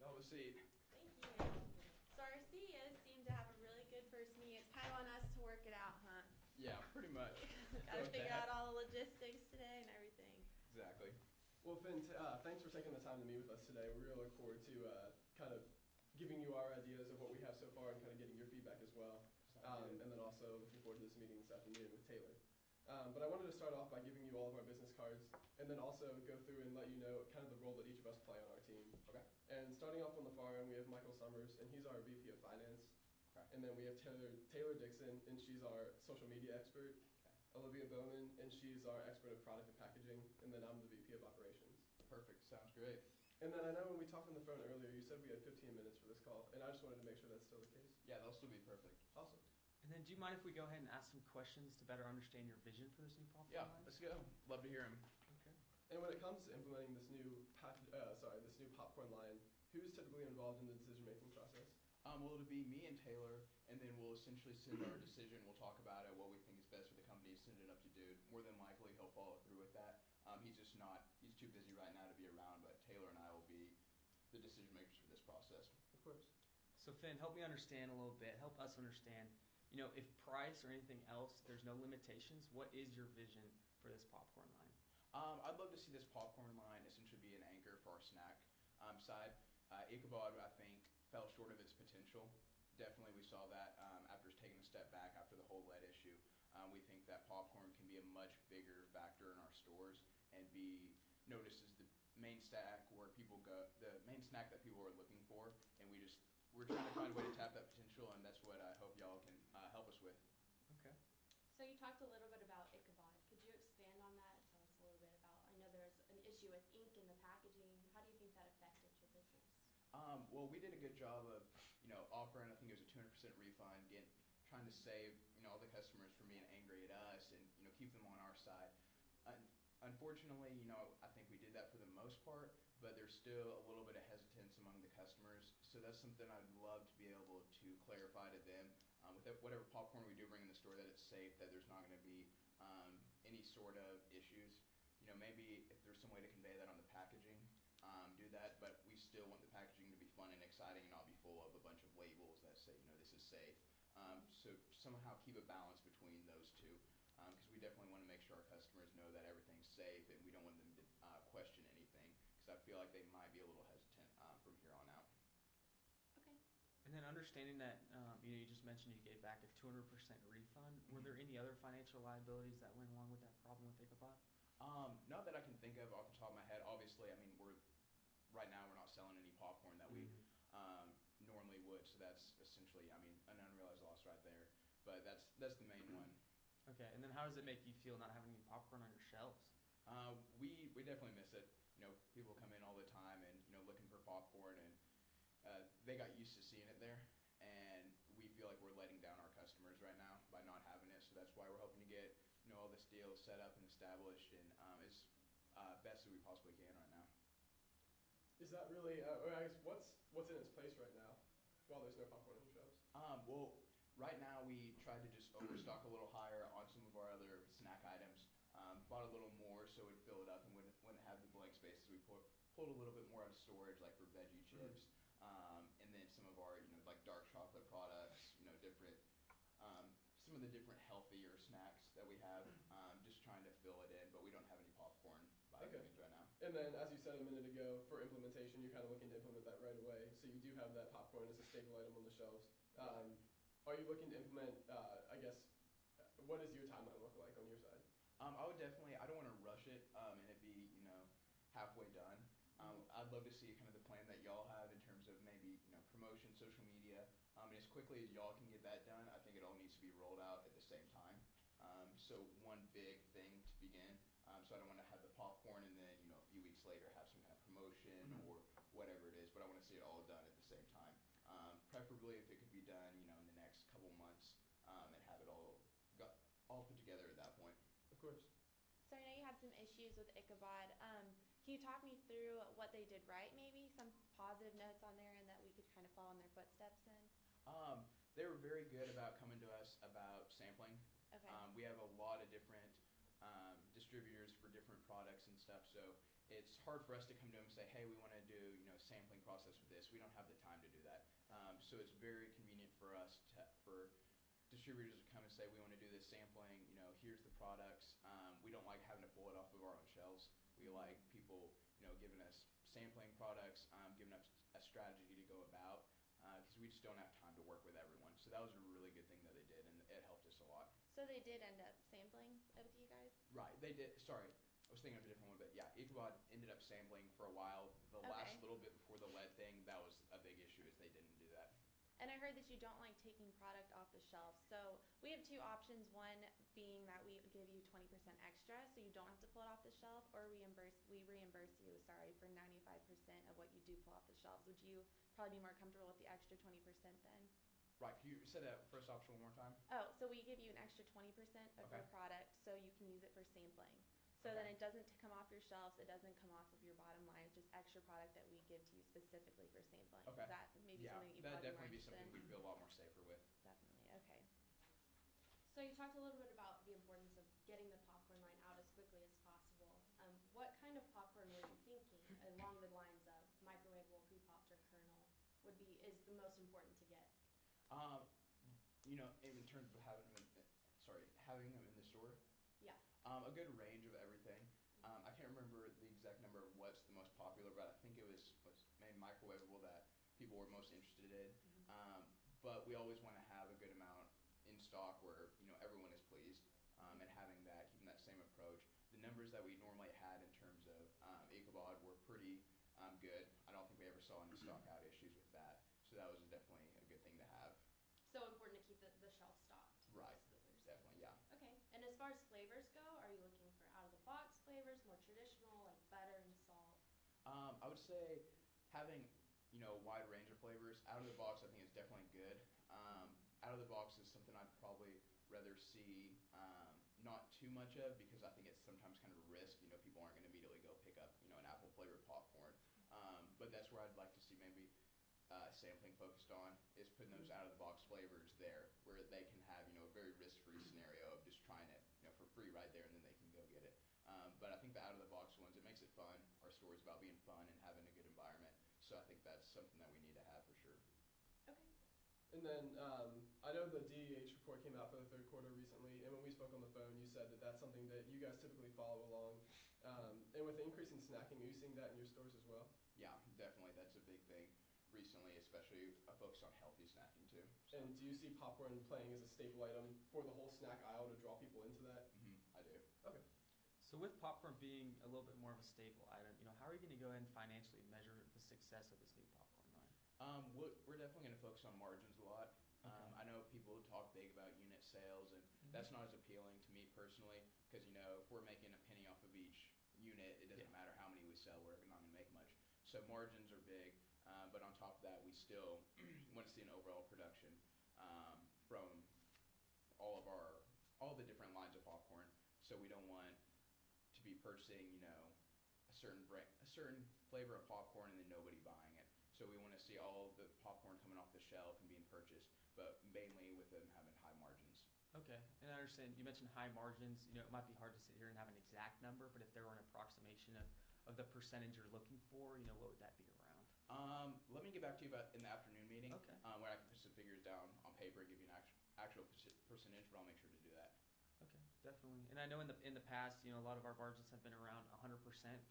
Y'all have a seat. Thank you. So our CEOs seem to have a really good first meeting. It's kind of on us to work it out, huh? Yeah, pretty much. Gotta figure out all the logistics today and everything. Exactly. Well, Finn, thanks for taking the time to meet with us today. We really look forward to kind of giving you our ideas of what we have so far and kind of getting your feedback as well. And then also looking forward to this meeting this afternoon with Taylor. But I wanted to start off by giving you all of our business cards and then also go through and let you know kind of the role that each of us play on our team. Okay. And starting off on the far end, we have Michael Summers, and he's our VP of Finance. Okay. And then we have Taylor Dixon, and she's our social media expert. Okay. Olivia Bowman, and she's our expert of product and packaging. And then I'm the VP of Operations. Perfect. Sounds great. And then I know when we talked on the phone earlier, you said we had 15 minutes for this call, and I just wanted to make sure that's still the case. Yeah, that'll still be perfect. Awesome. And then do you mind if we go ahead and ask some questions to better understand your vision for this new popcorn Yeah, line? let's go. Love to hear him. Okay. And when it comes to implementing this new popcorn line, who's typically involved in the decision-making process? Well, it'll be me and Taylor, and then we'll essentially send our decision. We'll talk about it, what we think is best for the company, send it up to Dude. More than likely, he'll follow through with that. He's too busy right now to be around, but Taylor and I will be the decision makers for this process. Of course. So Finn, help me understand a little bit. Help us understand, if price or anything else, there's no limitations, what is your vision for this popcorn line? I'd love to see this popcorn line essentially be an anchor for our snack side. Ichabod, I think, fell short of its potential. Definitely we saw that after taking a step back after the whole lead issue. We think that popcorn can be a much bigger factor in our stores and be noticed as the main snack where people go, the main snack that people are looking for, and we're trying to find a way to tap that potential, and that's what I hope y'all can help us with. Okay. So you talked a little bit about Ichabod. Could you expand on that? Tell us a little bit about, I know there's an issue with ink in the packaging. How do you think that affected your business? Well, we did a good job of, offering, I think it was a 200% refund, trying to save, all the customers from being angry at us and, keep them on our side. Unfortunately, I think we did that for the most part, but there's still a little bit of hesitance among the customers. So that's something I'd love to be able to clarify to them with whatever popcorn we do bring in the store, that it's safe, that there's not going to be any sort of issues. Maybe if there's some way to convey that on the packaging, do that, but we still want the packaging to be fun and exciting and not be full of a bunch of labels that say, this is safe. So somehow keep a balance between those two. Because we definitely want to make sure our customers know that everything's safe, and we don't want them to question anything, because I feel like they might be a little hesitant from here on out. Okay. And then understanding that, you just mentioned you gave back a 200% refund. Were there any other financial liabilities that went along with that problem with Ichabod? Not that I can think of off the top of my head. Obviously, right now we're not selling any popcorn that we normally would, so that's essentially, an unrealized loss right there. But that's the main one. Okay, and then how does it make you feel not having any popcorn on your shelves? We definitely miss it. People come in all the time and looking for popcorn, and they got used to seeing it there, and we feel like we're letting down our customers right now by not having it. So that's why we're hoping to get all this deal set up and established, and as best as we possibly can right now. Is that really, or I guess, what's in its place right now while there's no popcorn on the shelves? Well, right now we tried to just overstock a little higher on some of our other snack items. Bought a little more so it'd fill it up and wouldn't have the blank spaces. We pulled a little bit more out of storage, like for veggie chips, and then some of our like dark chocolate products, different some of the different healthier snacks that we have. Just trying to fill it in, but we don't have any popcorn by any means right now. And then, as you said a minute ago, for implementation, you're kind of looking to implement that right away. So you do have that popcorn as a staple item on the shelves. Are you looking to implement, what does your timeline look like on your side? I would definitely, I don't want to rush it and it be, halfway done. I'd love to see kind of the plan that y'all have in terms of maybe, promotion, social media. And as quickly as y'all can get that done, I think it all needs to be rolled out at the same time. So one big thing to begin. So I don't want to have the popcorn and then, a few weeks later have some kind of promotion or whatever it is, but I want to see it all done at the same time. Preferably if it could be done, in the next couple months, and have it all put together at that point. Of course. So I know you had some issues with Ichabod. Can you talk me through what they did right, maybe? Some positive notes on there and that we could kind of follow in their footsteps then? They were very good about coming to us about sampling. Okay. We have a lot of different distributors for different products and stuff, so it's hard for us to come to them and say, hey, we want to do, sampling process with this. We don't have the time to do that. So it's very convenient for us for distributors to come and say, we want to do this sampling, here's the products. We don't like having to pull it off of our own shelves. We like people, giving us sampling products, giving us a strategy to go about, because we just don't have time to work with everyone. So that was a really good thing that they did, and it helped us a lot. So they did end up sampling with you guys? Right, they did. Sorry, I was thinking of a different one, but yeah, Ichabod ended up sampling for a while. The last little bit before the lead thing, that was a big issue, is they didn't do that. And I heard that you don't like taking product off the shelf. So we have two options. One being that we give you 20% extra, so you don't have to pull it off the shelf, or we reimburse you, for 95% of what you do pull off the shelves. Would you probably be more comfortable with the extra 20% then? Right, can you say that first option one more time? Oh, so we give you an extra 20% of your product, so you can use it for sampling. So then it doesn't come off your shelves, it doesn't come off of your bottom line, it's just extra product that we give to you specifically for sampling. Okay. Is that maybe Yeah, something that you'd that'd probably definitely be be more interested something in? we'd feel a lot more safer with. Definitely, okay. So you talked a little bit about the importance of getting the popcorn line out as quickly as possible. What kind of popcorn were you thinking along the lines of microwavable, pre-popped, or kernel is the most important to get? Um, in terms of having them in the store, Yeah. a good range of everything. I can't remember the exact number of what's the most popular, but I think it was maybe microwavable that people were most interested in. But we always want to have a good amount in stock where everyone is pleased, and keeping that same approach. The numbers that we normally had in terms of Ichabod were pretty good. I don't think we ever saw any stock out issues with that, so that was definitely a good thing to have. So important to keep the shelf stocked. Right. Basically. Definitely, yeah. Okay. And as far as flavors go, are you looking for out-of-the-box flavors, more traditional, like butter and salt? I would say having a wide range of flavors. Out of the box, I think is definitely good. Out of the box is something I'd probably rather see not too much of, because I think it's sometimes kind of a risk. People aren't going to immediately go pick up an apple flavored popcorn. But that's where I'd like to see maybe sampling focused on, is putting those out of the box flavors there, where they can have a very risk free scenario of just trying it for free right there, and then they can go get it. But I think the out of the box ones, it makes it fun. Our store is about being fun and having a good environment, so I think that's something that we need to have for sure. Okay. And then I know the DEH report came out for the third quarter recently, and when we spoke on the phone, you said that that's something that you guys typically follow along. And with the increase in snacking, are you seeing that in your stores as well? Yeah, definitely. That's a big thing recently, especially a focus on healthy snacking too. So. And do you see popcorn playing as a staple item for the whole snack aisle to draw people into that? I do. Okay. So with popcorn being a little bit more of a staple item, how are you going to go ahead and financially measure the success of this new popcorn line? We're definitely going to focus on margins a lot. Okay. I know people talk big about unit sales, and that's not as appealing to me personally, because if we're making a penny off of each unit, it doesn't matter how many we sell, we're not going to make much. So margins are big, but on top of that, we still want to see an overall production from all the different lines of popcorn. So we don't want to be purchasing a certain flavor of popcorn and then nobody buying it. So we want to see all the popcorn coming off the shelf and being purchased, but mainly with them having high margins. Okay, and I understand you mentioned high margins. It might be hard to sit here and have an exact number, but if there were an approximation of the percentage you're looking for, what would that be around? Let me get back to you about in the afternoon meeting, Okay. Where I can put some figures down on paper and give you an actual percentage, but I'll make sure to do that. Okay, definitely. And I know in the past, a lot of our margins have been around 100%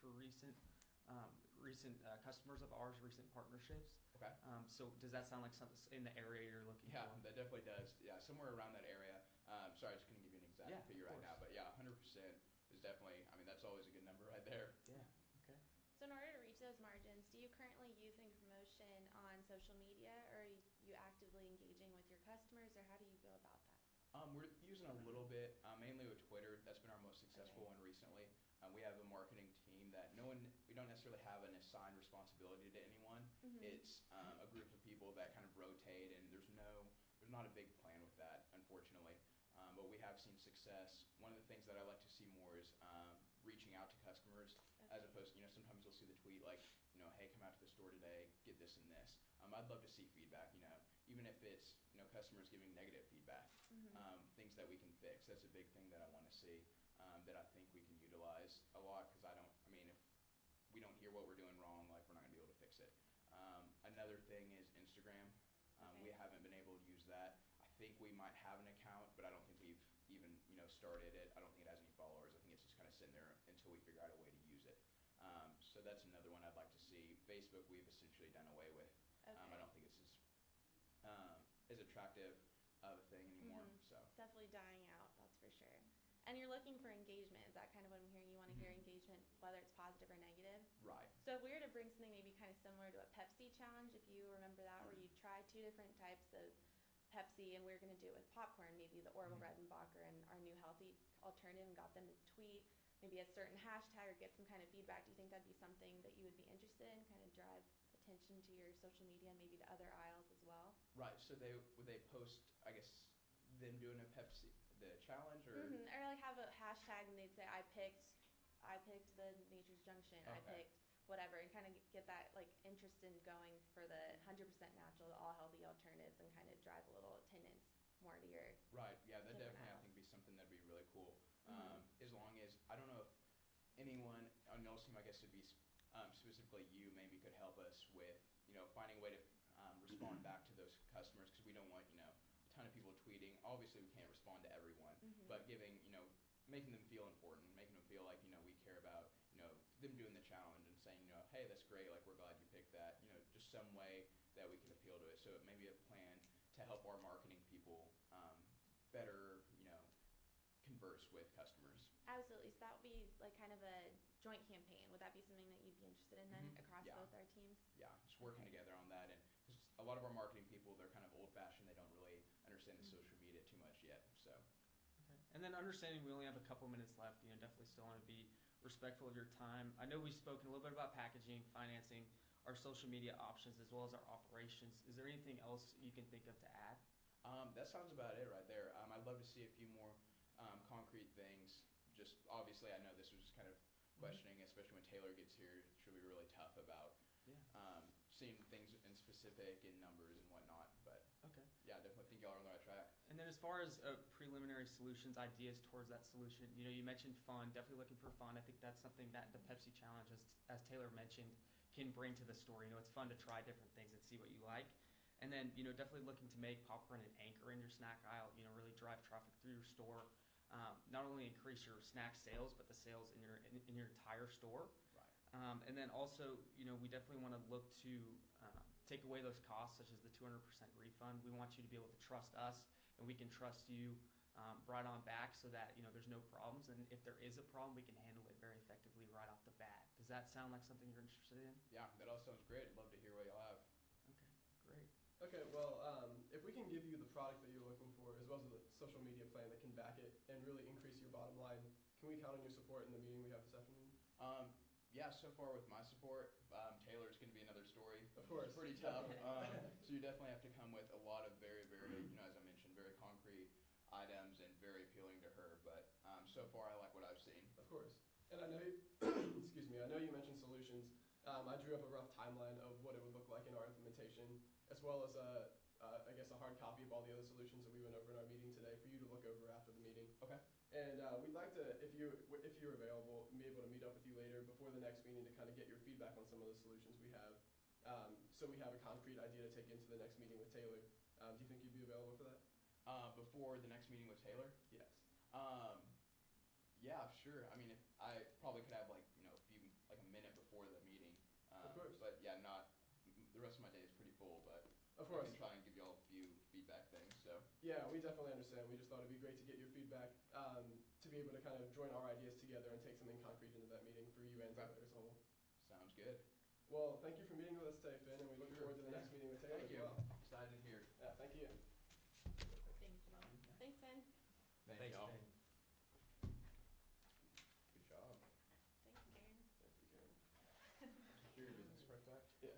for recent customers of ours, recent partnerships. Okay. So does that sound like something in the area you're looking Yeah, for? that definitely does. Yeah, somewhere around that area. Sorry, I just couldn't give you an exact figure right now, but yeah, 100% is definitely. That's always a good number right there. Yeah. Okay. So in order to reach those margins, do you currently use any promotion on social media, or are you actively engaging with your customers, or how do you go about that? We're using a little bit, mainly with Twitter. That's been our most successful one recently. We have a marketing team that we don't necessarily have an assigned responsibility to anyone. It's a group of people that kind of rotate, and there's not a big plan with that, unfortunately. But we have seen success. One of the things that I like to see more is reaching out to customers, as opposed to, sometimes you'll see the tweet like, hey, come out to the store today, get this and this. I'd love to see feedback, even if it's, customers giving negative feedback, things that we can fix. That's a big thing that I want to see, that I think we can utilize a lot, because if we don't hear what we're doing wrong, like we're not gonna be able to fix it. Another thing is Instagram. We Okay. haven't been able to use that. I think we might have an account, but I don't think we've even started it. I don't think it has any followers. I think it's just kind of sitting there until we figure out a way to use it. So that's another one I'd like to see. Facebook we've essentially done away with. Okay. I don't think it's as attractive of a thing anymore. Mhm. So It's definitely dying out, that's for sure. And you're looking for engagement. Is that kind of what I'm hearing? You want to hear Mhm. engagement, whether it's positive or negative? right. So if we were to bring something maybe kind of similar to a Pepsi challenge, if you remember that, where you try two different types of Pepsi, and we are going to do it with popcorn, maybe the Orville Mhm. Redenbacher and our new healthy alternative, and got them to tweet maybe a certain hashtag or get some kind of feedback. Do you think that'd be something that you would be interested in, kind of drive attention to your social media and maybe to other aisles as well? Right. So would they post, I guess, them doing a Pepsi the challenge or Or like have a hashtag and they'd say I picked the Nature's Junction, I Okay. picked whatever, and kind of get that like interest in going for the 100% natural, the all healthy alternatives, and kind of drive a little attendance more to your. right? Yeah, that Different definitely I aisles. think be something that'd be really cool. Mhm. As long as I don't know if anyone on y'all's team, I guess it'd be specifically you, maybe could help us with finding a way to respond back to those customers because we don't want a ton of people tweeting. Obviously, we can't respond to everyone, Mhm. but giving making them feel important, making them feel like we care about them doing the challenge and saying hey, that's great, like we're glad you picked that. Just some way that we can appeal to it. So maybe a plan to help our marketing people better converse with customers. Absolutely. So that would be like kind of a joint campaign. Would that be something that you'd be interested in then Mhm. across Yeah. both our teams? Yeah, just working Okay. together on that, and because a lot of our marketing people, they're kind of old fashioned, they don't really understand the Mhm. social media too much yet. So Okay. And then understanding we only have a couple minutes left, definitely still want to be respectful of your time. I know we've spoken a little bit about packaging, financing, our social media options, as well as our operations. Is there anything else you can think of to add? that sounds about it right there. I'd love to see a few more concrete things. Just obviously, I know this was just kind of questioning, especially when Taylor gets here. She'll be really tough about Yeah. seeing things in specific in numbers and whatnot. But Okay. yeah, I definitely think y'all are on the right track. And then as far as preliminary solutions, ideas towards that solution, you mentioned fun, definitely looking for fun. I think that's something that the Pepsi Challenge, as Taylor mentioned, can bring to the store. It's fun to try different things and see what you like. And then, definitely looking to make popcorn an anchor in your snack aisle, really drive traffic through your store. Not only increase your snack sales, but the sales in your entire store. Right. And then also, we definitely want to look to take away those costs, such as the 200% refund. We want you to be able to trust us, and we can trust you right on back so that, there's no problems. And if there is a problem, we can handle it very effectively right off the bat. Does that sound like something you're interested in? Yeah, that all sounds great. I'd love to hear what y'all have. Okay, great. Okay, well, if we can give you the product that you're looking for, as well as a social media plan that can back it and really increase your bottom line, can we count on your support in the meeting we have this afternoon? Yeah, so far with my support, Taylor's going to be another story. Of course. It's pretty tough. Definitely. So you definitely have to come with a lot of very, very, as I mentioned, very concrete items and very appealing to her. But so far, I like what I've seen. Of course. And I know you, excuse me, I know you mentioned solutions. I drew up a rough timeline of what it would look like in our implementation, as well as I guess a hard copy of all the other solutions that we went over in our meeting today for you to look over after the meeting. Okay. And we'd like to, if you're available, be able to meet up with you later before the next meeting to kind of get your feedback on some of the solutions we have. So we have a concrete idea to take into the next meeting with Taylor. Do you think you'd be available for that? Before the next meeting with Taylor? Yes. Yeah, sure. I mean, if I probably could have like a minute before the meeting. Of course. But yeah, not the rest of my day is pretty full. But Of course. I can try and give y'all a few feedback things. So Yeah, we definitely understand. We just thought it'd be great to get your feedback, to be able to kind of join our ideas together and take something concrete into that meeting for you and Taylor as a whole. sounds good. Well, thank you for meeting with us today, Finn, and we look Sure. forward to the next meeting with Taylor Thank as you. well. Excited to hear. Yeah, thank you. Thank you. Thanks, Ben. Thank y'all. Ben. Good job. Thanks, Karen. Thank you, Karen. Is your business card back? Yeah.